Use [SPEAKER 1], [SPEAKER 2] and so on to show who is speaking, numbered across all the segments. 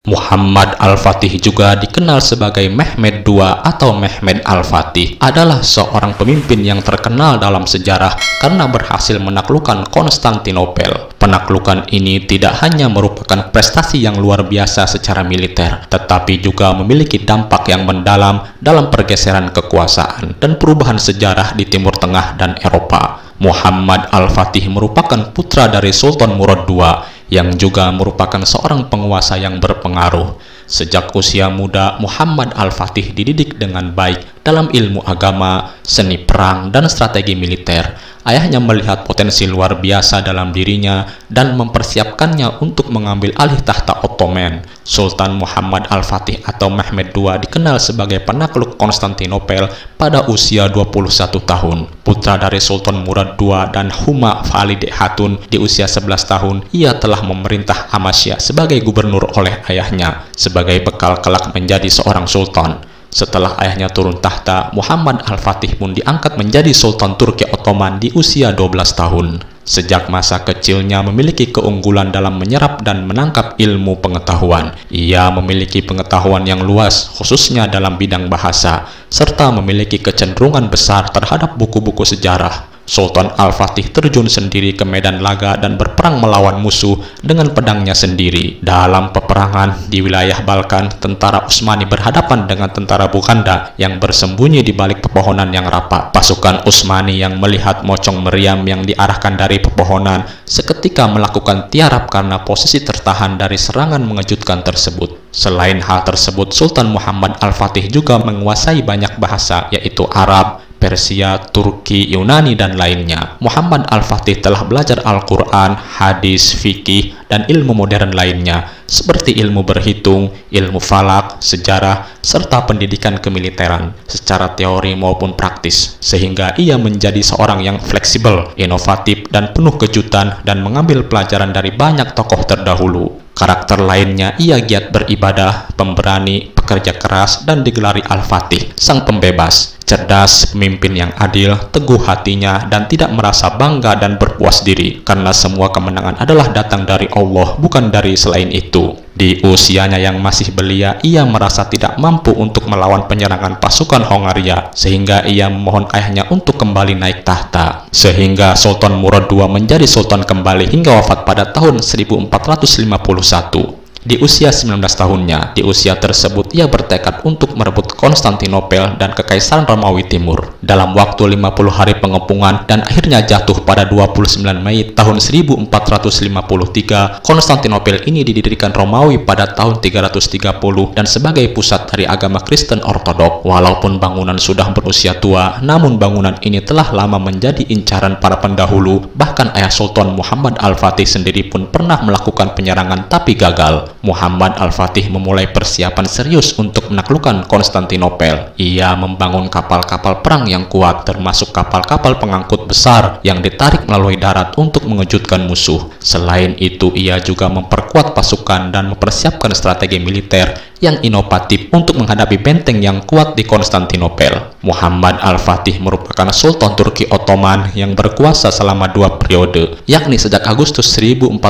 [SPEAKER 1] Muhammad Al-Fatih, juga dikenal sebagai Mehmed II atau Mehmed Al-Fatih, adalah seorang pemimpin yang terkenal dalam sejarah karena berhasil menaklukkan Konstantinopel. Penaklukan ini tidak hanya merupakan prestasi yang luar biasa secara militer, tetapi juga memiliki dampak yang mendalam dalam pergeseran kekuasaan dan perubahan sejarah di Timur Tengah dan Eropa. Muhammad Al-Fatih merupakan putra dari Sultan Murad II, yang juga merupakan seorang penguasa yang berpengaruh. Sejak usia muda, Muhammad Al-Fatih dididik dengan baik dalam ilmu agama, seni perang, dan strategi militer. Ayahnya melihat potensi luar biasa dalam dirinya dan mempersiapkannya untuk mengambil alih tahta Ottoman. Sultan Muhammad Al-Fatih atau Mehmed II dikenal sebagai penakluk Konstantinopel pada usia 21 tahun. Putra dari Sultan Murad II dan Huma Valide Hatun, di usia 11 tahun, ia telah memerintah Amasya sebagai gubernur oleh ayahnya, sebagai bekal kelak menjadi seorang sultan. Setelah ayahnya turun tahta, Muhammad Al-Fatih pun diangkat menjadi Sultan Turki Ottoman di usia 12 tahun. Sejak masa kecilnya memiliki keunggulan dalam menyerap dan menangkap ilmu pengetahuan. Ia memiliki pengetahuan yang luas, khususnya dalam bidang bahasa, serta memiliki kecenderungan besar terhadap buku-buku sejarah. Sultan Al-Fatih terjun sendiri ke medan laga dan berperang melawan musuh dengan pedangnya sendiri. Dalam peperangan di wilayah Balkan, tentara Utsmani berhadapan dengan tentara Bukhanda yang bersembunyi di balik pepohonan yang rapat. Pasukan Utsmani yang melihat mocong meriam yang diarahkan dari pepohonan seketika melakukan tiarap karena posisi tertahan dari serangan mengejutkan tersebut. Selain hal tersebut, Sultan Muhammad Al-Fatih juga menguasai banyak bahasa, yaitu Arab, Persia, Turki, Yunani, dan lainnya. Muhammad Al-Fatih telah belajar Al-Quran, hadis, fikih, dan ilmu modern lainnya, seperti ilmu berhitung, ilmu falak, sejarah, serta pendidikan kemiliteran, secara teori maupun praktis, sehingga ia menjadi seorang yang fleksibel, inovatif, dan penuh kejutan, dan mengambil pelajaran dari banyak tokoh terdahulu. Karakter lainnya, ia giat beribadah, pemberani, pekerja keras, dan digelari Al-Fatih, sang pembebas. Cerdas, pemimpin yang adil, teguh hatinya, dan tidak merasa bangga dan berpuas diri, karena semua kemenangan adalah datang dari Allah, bukan dari selain itu. Di usianya yang masih belia, ia merasa tidak mampu untuk melawan penyerangan pasukan Hongaria, sehingga ia memohon ayahnya untuk kembali naik tahta. Sehingga Sultan Murad II menjadi sultan kembali hingga wafat pada tahun 1451. Di usia 19 tahunnya, di usia tersebut ia bertekad untuk merebut Konstantinopel dan Kekaisaran Romawi Timur. Dalam waktu 50 hari pengepungan dan akhirnya jatuh pada 29 Mei tahun 1453, Konstantinopel ini didirikan Romawi pada tahun 330 dan sebagai pusat dari agama Kristen Ortodok. Walaupun bangunan sudah berusia tua, namun bangunan ini telah lama menjadi incaran para pendahulu. Bahkan ayah Sultan Muhammad Al-Fatih sendiri pun pernah melakukan penyerangan tapi gagal. Muhammad Al-Fatih memulai persiapan serius untuk menaklukkan Konstantinopel. Ia membangun kapal-kapal perang yang kuat, termasuk kapal-kapal pengangkut besar yang ditarik melalui darat untuk mengejutkan musuh. Selain itu, ia juga memperkuat pasukan dan mempersiapkan strategi militer yang inovatif untuk menghadapi benteng yang kuat di Konstantinopel. Muhammad Al-Fatih merupakan Sultan Turki Ottoman yang berkuasa selama 2 periode, yakni sejak Agustus 1444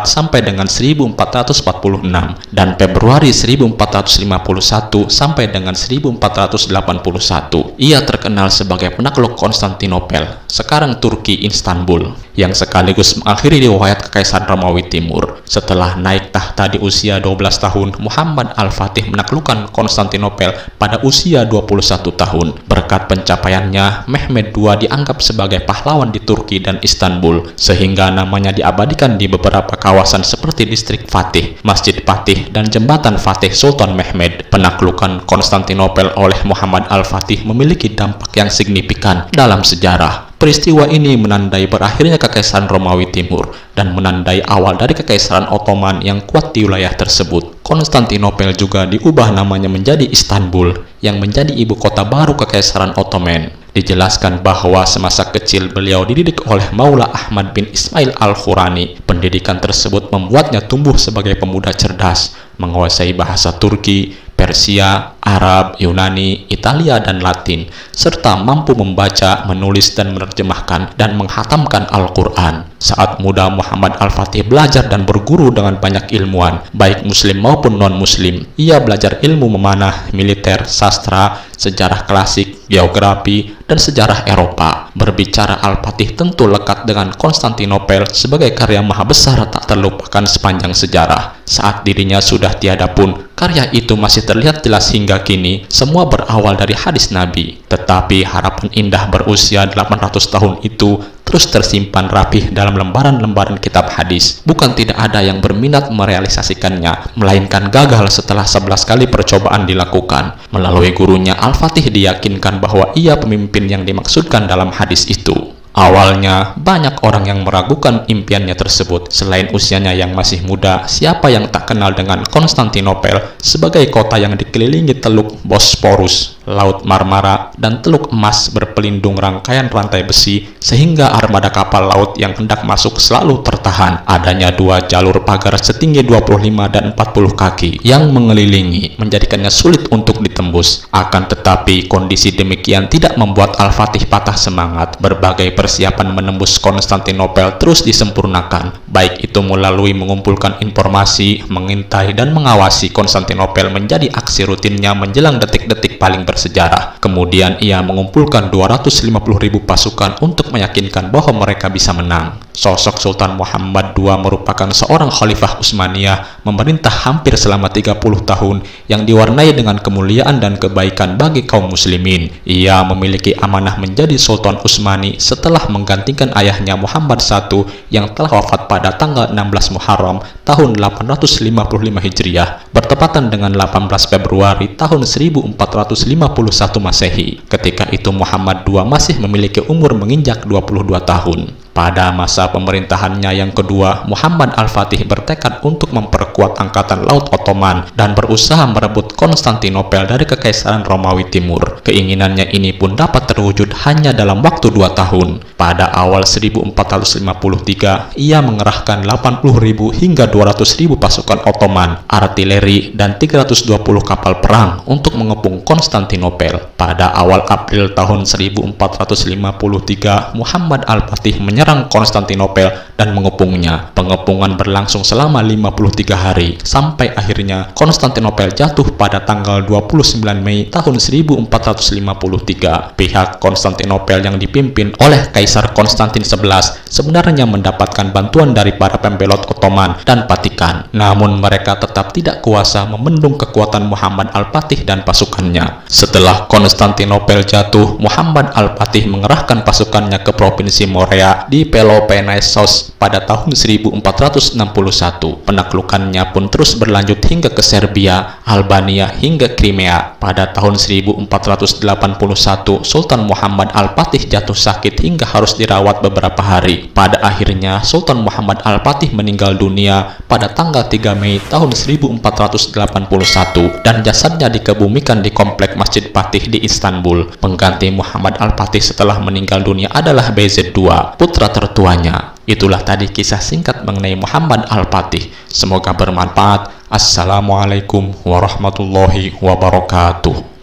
[SPEAKER 1] sampai dengan 1446 dan Februari 1451 sampai dengan 1481. Ia terkenal sebagai penakluk Konstantinopel, sekarang Turki Istanbul, yang sekaligus mengakhiri riwayat Kekaisaran Romawi Timur. Setelah naik tahta di usia 12 tahun, Muhammad Al-Fatih menaklukkan Konstantinopel pada usia 21 tahun. Berkat pencapaiannya, Mehmed II dianggap sebagai pahlawan di Turki dan Istanbul, sehingga namanya diabadikan di beberapa kawasan seperti distrik Fatih, Masjid Fatih, dan Jembatan Fatih Sultan Mehmed. Penaklukan Konstantinopel oleh Muhammad Al-Fatih memiliki dampak yang signifikan dalam sejarah. Peristiwa ini menandai berakhirnya Kekaisaran Romawi Timur dan menandai awal dari Kekaisaran Ottoman yang kuat di wilayah tersebut. Konstantinopel juga diubah namanya menjadi Istanbul, yang menjadi ibu kota baru Kekaisaran Ottoman. Dijelaskan bahwa semasa kecil beliau dididik oleh Maula Ahmad bin Ismail Al-Khurani. Pendidikan tersebut membuatnya tumbuh sebagai pemuda cerdas, menguasai bahasa Turki, Persia, Arab, Yunani, Italia, dan Latin, serta mampu membaca, menulis, dan menerjemahkan dan menghatamkan Al-Quran. Saat muda, Muhammad Al-Fatih belajar dan berguru dengan banyak ilmuwan, baik muslim maupun non-muslim. Ia belajar ilmu memanah, militer, sastra, sejarah klasik, geografi, dan sejarah Eropa. Berbicara Al-Fatih tentu lekat dengan Konstantinopel sebagai karya maha besar tak terlupakan sepanjang sejarah. Saat dirinya sudah tiada pun, karya itu masih terlihat jelas hingga kini. Semua berawal dari hadis Nabi. Tetapi harapan indah berusia 800 tahun itu terus tersimpan rapih dalam lembaran-lembaran kitab hadis. Bukan tidak ada yang berminat merealisasikannya, melainkan gagal setelah 11 kali percobaan dilakukan. Melalui gurunya, Al-Fatih diyakinkan bahwa ia pemimpin yang dimaksudkan dalam hadis itu. Awalnya, banyak orang yang meragukan impiannya tersebut. Selain usianya yang masih muda, siapa yang tak kenal dengan Konstantinopel sebagai kota yang dikelilingi Teluk Bosporus, Laut Marmara, dan Teluk Emas berpelindung rangkaian rantai besi, sehingga armada kapal laut yang hendak masuk selalu tertahan. Adanya dua jalur pagar setinggi 25 dan 40 kaki yang mengelilingi, menjadikannya sulit untuk ditembus. Akan tetapi, kondisi demikian tidak membuat Al-Fatih patah semangat. Berbagai persiapan menembus Konstantinopel terus disempurnakan, baik itu melalui mengumpulkan informasi, mengintai, dan mengawasi Konstantinopel menjadi aksi rutinnya menjelang detik-detik paling bersejarah. Kemudian ia mengumpulkan 250.000 pasukan untuk meyakinkan bahwa mereka bisa menang. Sosok Sultan Muhammad II merupakan seorang khalifah Utsmaniyah, memerintah hampir selama 30 tahun yang diwarnai dengan kemuliaan dan kebaikan bagi kaum muslimin. Ia memiliki amanah menjadi Sultan Utsmani setelah menggantikan ayahnya Muhammad I yang telah wafat pada tanggal 16 Muharram tahun 855 Hijriah, bertepatan dengan 18 Februari tahun 1451 Masehi. Ketika itu Muhammad II masih memiliki umur menginjak 22 tahun. Pada masa pemerintahannya yang kedua, Muhammad Al-Fatih bertekad untuk memperkuat Angkatan Laut Ottoman dan berusaha merebut Konstantinopel dari Kekaisaran Romawi Timur. Keinginannya ini pun dapat terwujud hanya dalam waktu 2 tahun. Pada awal 1453, ia mengerahkan 80.000 hingga 200.000 pasukan Ottoman, artileri, dan 320 kapal perang untuk mengepung Konstantinopel. Pada awal April tahun 1453, Muhammad Al-Fatih menyerang Konstantinopel dan mengepungnya. Pengepungan berlangsung selama 53 hari, sampai akhirnya Konstantinopel jatuh pada tanggal 29 Mei tahun 1453. Pihak Konstantinopel yang dipimpin oleh Kaisar Konstantin XI sebenarnya mendapatkan bantuan dari para pembelot Ottoman dan Vatikan. Namun mereka tetap tidak kuasa membendung kekuatan Muhammad Al-Fatih dan pasukannya. Setelah Konstantinopel jatuh, Muhammad Al-Fatih mengerahkan pasukannya ke Provinsi Morea di Peloponnesos pada tahun 1461. Penaklukannya pun terus berlanjut hingga ke Serbia, Albania, hingga Crimea. Pada tahun 1481, Sultan Muhammad Al-Fatih jatuh sakit hingga harus dirawat beberapa hari. Pada akhirnya, Sultan Muhammad Al-Fatih meninggal dunia pada tanggal 3 Mei tahun 1481 dan jasadnya dikebumikan di komplek Masjid Fatih di Istanbul. Pengganti Muhammad Al-Fatih setelah meninggal dunia adalah Bayezid II, putra tertuanya. Itulah tadi kisah singkat mengenai Muhammad Al-Fatih. Semoga bermanfaat. Assalamualaikum warahmatullahi wabarakatuh.